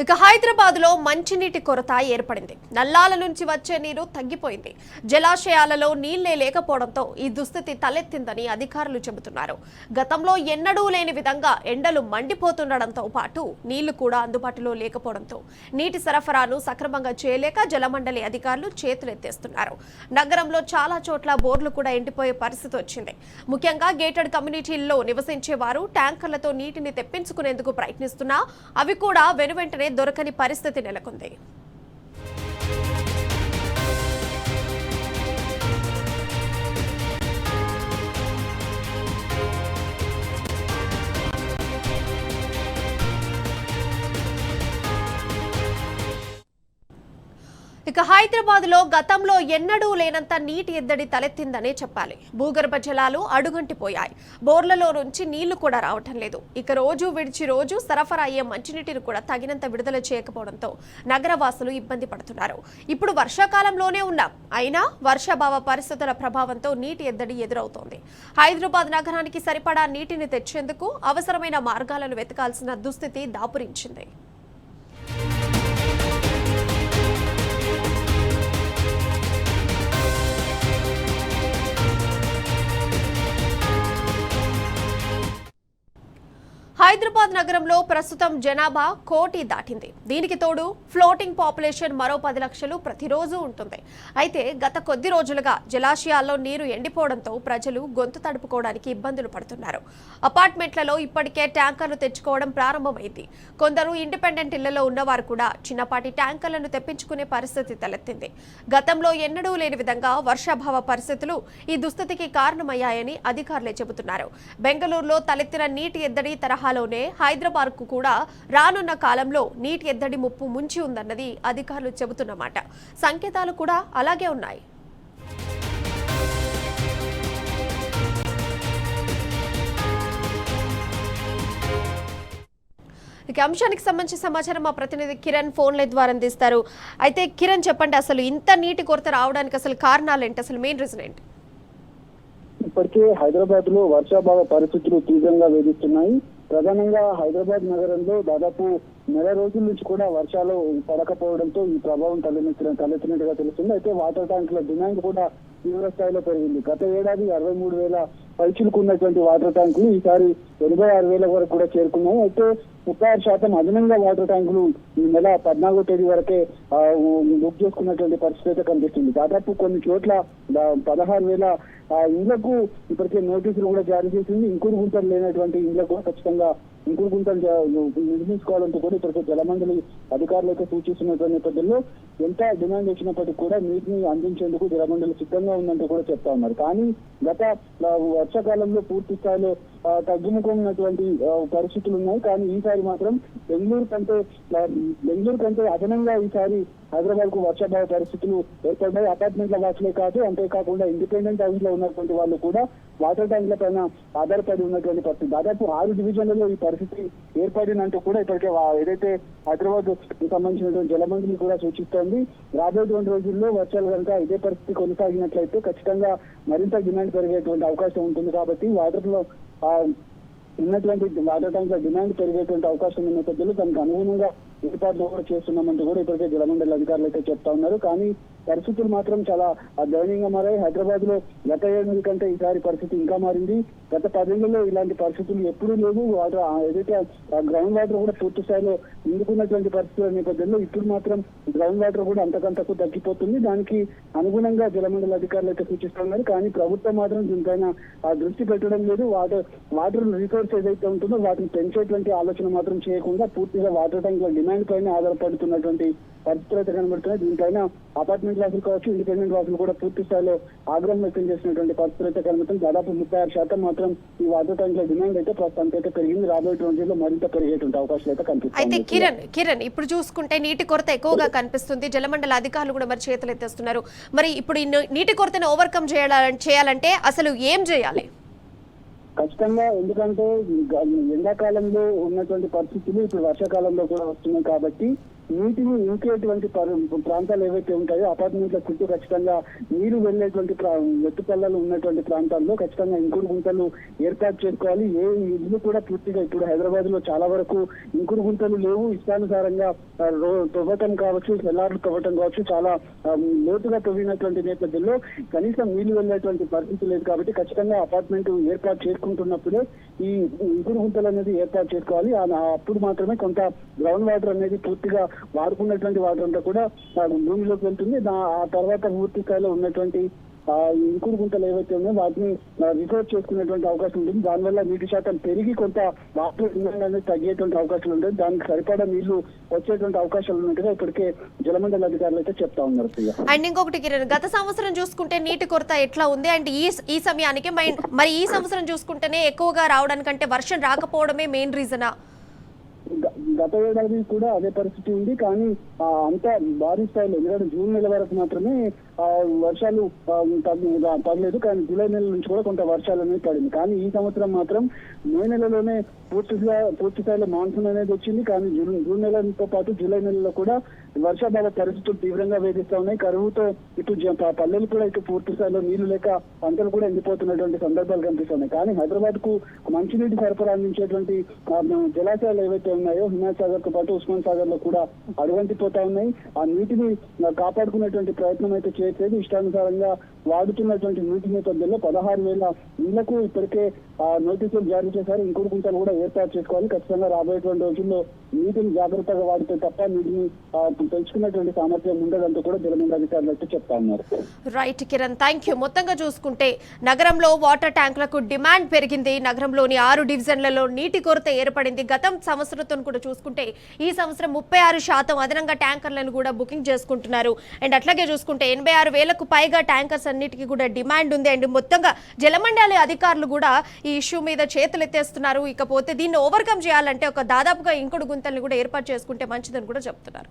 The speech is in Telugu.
ఇక హైదరాబాద్ లో మంచినీటి కొరత ఏర్పడింది. నల్లాల నుంచి వచ్చే నీరు తగ్గిపోయింది. జలాశయాలలో నీళ్లే లేకపోవడంతో ఈ దుస్థితి తలెత్తిందని అధికారులు చెబుతున్నారు. గతంలో ఎన్నడూ లేని విధంగా ఎండలు మండిపోతుండడంతో పాటు నీళ్లు కూడా అందుబాటులో లేకపోవడంతో నీటి సరఫరాను సక్రమంగా చేయలేక జలమండలి అధికారులు చేతులెత్తేస్తున్నారు. నగరంలో చాలా చోట్ల బోర్లు కూడా ఎండిపోయే పరిస్థితి వచ్చింది. ముఖ్యంగా గేటెడ్ కమ్యూనిటీల్లో నివసించే వారు ట్యాంకర్లతో నీటిని తెప్పించుకునేందుకు ప్రయత్నిస్తున్నా అవి కూడా వెనువెంటనే దొరకని పరిస్థితి నెలకొంది. ఇక హైదరాబాద్ లో గతంలో ఎన్నడూ లేనంత నీటి ఎద్దడి తలెత్తిందనే చెప్పాలి. భూగర్భ జలాలు అడుగంటిపోయాయి. బోర్లలో నుంచి నీళ్లు కూడా రావటం లేదు. ఇక రోజు విడిచి రోజు సరఫరా అయ్యే మంచినీటిని కూడా తగినంత విడుదల చేయకపోవడంతో నగరవాసులు ఇబ్బంది పడుతున్నారు. ఇప్పుడు వర్షాకాలంలోనే ఉన్నాం, అయినా వర్షాభావ పరిస్థితుల ప్రభావంతో నీటి ఎద్దడి ఎదురవుతోంది. హైదరాబాద్ నగరానికి సరిపడా నీటిని తెచ్చేందుకు అవసరమైన మార్గాలను వెతకాల్సిన దుస్థితి దాపురించింది. హైదరాబాద్ నగరంలో ప్రస్తుతం జనాభా 1 కోటి దాటింది. దీనికి తోడు ఫ్లోటింగ్ పాపులేషన్ మరో 10 లక్షలు ప్రతిరోజు ఉంటుంది. అయితే గత కొద్ది రోజులుగా జలాశయాల్లో నీరు ఎండిపోవడంతో ప్రజలు గొంతు తడుపుకోవడానికి ఇబ్బందులు పడుతున్నారు. అపార్ట్మెంట్లలో ఇప్పటికే ట్యాంకర్లు తెచ్చుకోవడం ప్రారంభమైంది. కొందరు ఇండిపెండెంట్ ఇళ్లలో ఉన్నవారు కూడా చిన్నపాటి ట్యాంకర్లను తెప్పించుకునే పరిస్థితి తలెత్తింది. గతంలో ఎన్నడూ లేని విధంగా వర్షాభావ పరిస్థితులు ఈ దుస్థితికి కారణమయ్యాయని అధికారులే చెబుతున్నారు. బెంగళూరులో తలెత్తిన నీటి ఎద్దడి తరహా హైదరాబాద్ కు కూడా రానున్న కాలంలో నీటి ఎద్దడి ముప్పు ముంచి ఉందన్నది అధికారులు చెబుతున్నమాట. సంకేతాలు కూడా అలాగే ఉన్నాయి. ఇక అంశానికి సంబంధించిన సమాచారం మా ప్రతినిధి కిరణ్ ఫోన్ల ద్వారా అందిస్తారు. అయితే కిరణ్ చెప్పండి, అసలు ఇంత నీటి కొరత రావడానికి అసలు కారణాలు ఏంటి, అసలు మెయిన్ రీజన్ ఏంటి? ఇప్పటికే హైదరాబాద్ లో వర్షాభావ పరిస్థితులు తీవ్రంగా వేధిస్తున్నాయి. ప్రధానంగా హైదరాబాద్ నగరంలో దాదాపు నెల రోజుల నుంచి కూడా వర్షాలు పడకపోవడంతో ఈ ప్రభావం తలెత్తినట్టుగా తెలుస్తుంది. అయితే వాటర్ ట్యాంకుల డిమాండ్ కూడా తీవ్ర స్థాయిలో పెరిగింది. గత ఏడాది 63,000 పైచులకు ఉన్నటువంటి వాటర్ ట్యాంకులు ఈసారి 86,000 వరకు కూడా చేరుకున్నాయి. అయితే 36% అదనంగా వాటర్ ట్యాంకులు ఈ నెల 14వ తేదీ వరకే బుక్ చేసుకున్నటువంటి పరిస్థితి అయితే కనిపిస్తుంది. దాదాపు కొన్ని చోట్ల 16,000 ఇళ్లకు ఇప్పటికే నోటీసులు కూడా జారీ చేసింది. ఇంకుడు గుంతలు లేనటువంటి ఇళ్లకు ఖచ్చితంగా ఇంకుడు గుంతలు నిర్మించుకోవాలంటూ కూడా ఇప్పటికే జలమండలి అధికారులు అయితే సూచిస్తున్నటువంటి నేపథ్యంలో ఎంత డిమాండ్ వచ్చినప్పటికీ కూడా నీటిని అందించేందుకు జలమండలి సిద్ధంగా ఉందంటూ కూడా చెప్తా ఉన్నారు. కానీ గత వర్షాకాలంలో పూర్తి స్థాయిలో తగ్గుముఖమైనటువంటి పరిస్థితులు ఉన్నాయి. కానీ ఈసారి మాత్రం బెంగళూరు కంటే అదనంగా ఈసారి హైదరాబాద్ కు వర్షాభావ పరిస్థితులు ఏర్పడ్డాయి. అపార్ట్మెంట్ల వాసులే కాదు, అంతేకాకుండా ఇండిపెండెంట్ హౌస్ లో ఉన్నటువంటి వాళ్ళు కూడా వాటర్ ట్యాంకుల పైన ఆధారపడి ఉన్నటువంటి పరిస్థితి. దాదాపు 6 డివిజన్లలో ఈ పరిస్థితి ఏర్పడినంటూ కూడా ఇప్పటికే ఏదైతే హైదరాబాద్ సంబంధించినటువంటి జలమండలి కూడా సూచిస్తోంది. రాబోయేటువంటి రోజుల్లో వర్షాలు కనుక ఇదే పరిస్థితి కొనసాగినట్లయితే ఖచ్చితంగా మరింత డిమాండ్ పెరిగేటువంటి అవకాశం ఉంటుంది. కాబట్టి వాటర్ లో ఉన్నటువంటి వాటర్ ట్యాంకుల డిమాండ్ పెరిగేటువంటి అవకాశం ఉన్న నేపథ్యంలో దానికి అనుగుణంగా ఏర్పాట్లు కూడా చేస్తున్నామంటూ కూడా ఇప్పటికే జలమండలి అధికారులు అయితే చెప్తా ఉన్నారు. కానీ పరిస్థితులు మాత్రం చాలా దయనీయంగా మారాయి. హైదరాబాద్ లో గత ఏడాది కంటే ఈసారి పరిస్థితి ఇంకా మారింది. గత 10 ఏళ్లలో ఇలాంటి పరిస్థితులు ఎప్పుడూ లేవు. వాటర్ ఏదైతే గ్రౌండ్ వాటర్ కూడా పూర్తి స్థాయిలో నిండుకున్నటువంటి పరిస్థితుల నేపథ్యంలో ఇప్పుడు మాత్రం గ్రౌండ్ వాటర్ కూడా అంతకంతకు తగ్గిపోతుంది. దానికి అనుగుణంగా జలమండలి అధికారులు అయితే సూచిస్తున్నారు. కానీ ప్రభుత్వం మాత్రం దీనిపైన దృష్టి పెట్టడం లేదు. వాటర్ రిసోర్స్ ఏదైతే ఉంటుందో వాటిని పెంచేటువంటి ఆలోచన మాత్రం చేయకుండా పూర్తిగా వాటర్ ట్యాంకుల డిమాండ్ పైన ఆధారపడుతున్నటువంటి పరిస్థితులు అయితే కనబడుతున్నాయి. దీనిపైన అపార్ట్మెంట్ వాసులు కావచ్చు, ఇండిపెండెంట్ వాసులు కూడా పూర్తి స్థాయిలో ఆగ్రహం వ్యక్తం చేసినటువంటి పరిస్థితులు అయితే కనబడుతుంది. దాదాపు 36% మాత్రం ఈ వాటర్ ట్యాంకుల డిమాండ్ అయితే ప్రస్తుతానికి అయితే పెరిగింది. రాబోయే రోజుల్లో మరింత పెరిగేటువంటి అవకాశాలు అయితే కనిపిస్తుంది. అయితే కిరణ్ ఇప్పుడు చూసుకుంటే నీటి కొరత ఎక్కువగా కనిపిస్తుంది. జలమండలి అధికారులు కూడా మరి చేతులు ఎత్తేస్తున్నారు. మరి ఇప్పుడు నీటి కొరతను ఓవర్కమ్ చేయాలంటే అసలు ఏం చేయాలి? ఖచ్చితంగా, ఎందుకంటే ఎండాకాలంలో ఉన్నటువంటి పరిస్థితులు ఇప్పుడు వర్షాకాలంలో కూడా వస్తున్నాయి. కాబట్టి నీటిని ఇంకేటువంటి ప్రాంతాలు ఏవైతే ఉంటాయో అపార్ట్మెంట్ల చుట్టూ ఖచ్చితంగా నీరు వెళ్లేటువంటి ఎత్తుపల్లాలు ఉన్నటువంటి ప్రాంతాల్లో ఖచ్చితంగా ఇంకుడు గుంతలు ఏర్పాటు చేసుకోవాలి. ఏ ఇల్లు కూడా పూర్తిగా ఇప్పుడు హైదరాబాద్ లో చాలా వరకు ఇంకుడు గుంతలు లేవు. ఇష్టానుసారంగా తవ్వటం కావచ్చు, సెల్లార్లు తవ్వటం కావచ్చు, చాలా లోతుగా తవ్వినటువంటి నేపథ్యంలో కనీసం నీళ్లు వెళ్లేటువంటి పరిస్థితి లేదు. కాబట్టి ఖచ్చితంగా అపార్ట్మెంట్ ఏర్పాటు చేసుకుంటున్నప్పుడే ఈ ఇంకుడు గుంతలు అనేది ఏర్పాటు చేసుకోవాలి. అప్పుడు మాత్రమే కొంత గ్రౌండ్ వాటర్ అనేది పూర్తిగా వాడుకున్నటువంటి వాటర్ అంతా కూడా భూమిలోకి వెళ్తుంది. ఆ తర్వాత పూర్తి స్థాయిలో ఉన్నటువంటి ఇంకుడు గుంతలు ఏవైతే ఉన్నాయో వాటిని రిసోర్స్ చేసుకునేటువంటి అవకాశం ఉంటుంది. దానివల్ల నీటి శాతం పెరిగి కొంత వాటర్ డిమాండ్ అనేది తగ్గేటువంటి అవకాశాలు ఉంటాయి. దానికి సరిపడా నీళ్లు వచ్చేటువంటి అవకాశాలు ఉన్నట్టుగా ఇప్పటికే జలమండలి అధికారులు అయితే చెప్తా ఉన్నారు. అండ్ ఇంకొకటి కిరణ్, గత సంవత్సరం చూసుకుంటే నీటి కొరత ఎట్లా ఉంది అండ్ ఈ సమయానికి మరి ఈ సంవత్సరం చూసుకుంటేనే ఎక్కువగా రావడానికంటే వర్షం రాకపోవడమే మెయిన్ రీజనా? గత ఏడాది కూడా అదే పరిస్థితి ఉంది. కానీ అంత భారీ స్థాయిలో ఎందుకంటే జూన్ నెల వరకు మాత్రమే వర్షాలు పడలేదు. కానీ జూలై నెల నుంచి కూడా కొంత వర్షాలు అనేది పడింది. కానీ ఈ సంవత్సరం మాత్రం మే నెలలోనే పూర్తి స్థాయిలో మాన్సూన్ అనేది వచ్చింది. కానీ జూన్ నెలతో పాటు జూలై నెలలో కూడా వర్షాభావ పరిస్థితులు తీవ్రంగా వేధిస్తా ఉన్నాయి. కరువుతో ఇటు పల్లెలు కూడా ఇటు పూర్తి స్థాయిలో నీళ్లు లేక పంటలు కూడా ఎండిపోతున్నటువంటి సందర్భాలు కనిపిస్తున్నాయి. కానీ హైదరాబాద్ కు మంచినీటి సరఫరా అందించేటువంటి జలాశయాలు ఏవైతే ఉన్నాయో హిమాయత్ సాగర్ తో పాటు ఉస్మాన్ సాగర్ లో కూడా అడుగంటిపోతా ఉన్నాయి. ఆ నీటిని కాపాడుకునేటువంటి ప్రయత్నం అయితే చేయట్లేదు. ఇష్టానుసారంగా వాడుతున్నటువంటి నీటి నేపథ్యంలో 16,000 ఇళ్లకు ఇప్పటికే నోటీసులు జారీ చేశారు. ఇంకుడు గుంతలు కూడా ఏర్పాటు చేసుకోవాలి. ఖచ్చితంగా రాబోయేటువంటి రోజుల్లో నీటిని జాగ్రత్తగా వాడితే తప్ప నీటిని పెంచుకున్నటువంటి సామర్థ్యం ఉండదంటూ కూడా జలమండలి అధికారులు అయితే చెప్తా ఉన్నారు. Right Kiran, thank you. మొత్తంగా చూసుకుంటే నగరంలో వాటర్ ట్యాంకులకు డిమాండ్ పెరిగింది. నగరంలోని 6 డివిజన్లలో నీటి కొరత ఏర్పడింది. గతం సంవత్సరంతో కూడా చూసుకుంటే ఈ సంవత్సరం 36% అదనంగా ట్యాంకర్లను కూడా బుకింగ్ చేసుకుంటున్నారు. అండ్ అట్లాగే చూసుకుంటే 86,000కు పైగా ట్యాంకర్స్ అన్నిటికీ కూడా డిమాండ్ ఉంది. అండ్ మొత్తంగా జలమండలి అధికారులు కూడా ఈ ఇష్యూ మీద చేతులు ఎత్తేస్తున్నారు. ఇకపోతే దీన్ని ఓవర్కమ్ చేయాలంటే దాదాపుగా ఇంకుడు గుంతల్ని కూడా ఏర్పాటు చేసుకుంటే మంచిదని కూడా చెప్తున్నారు.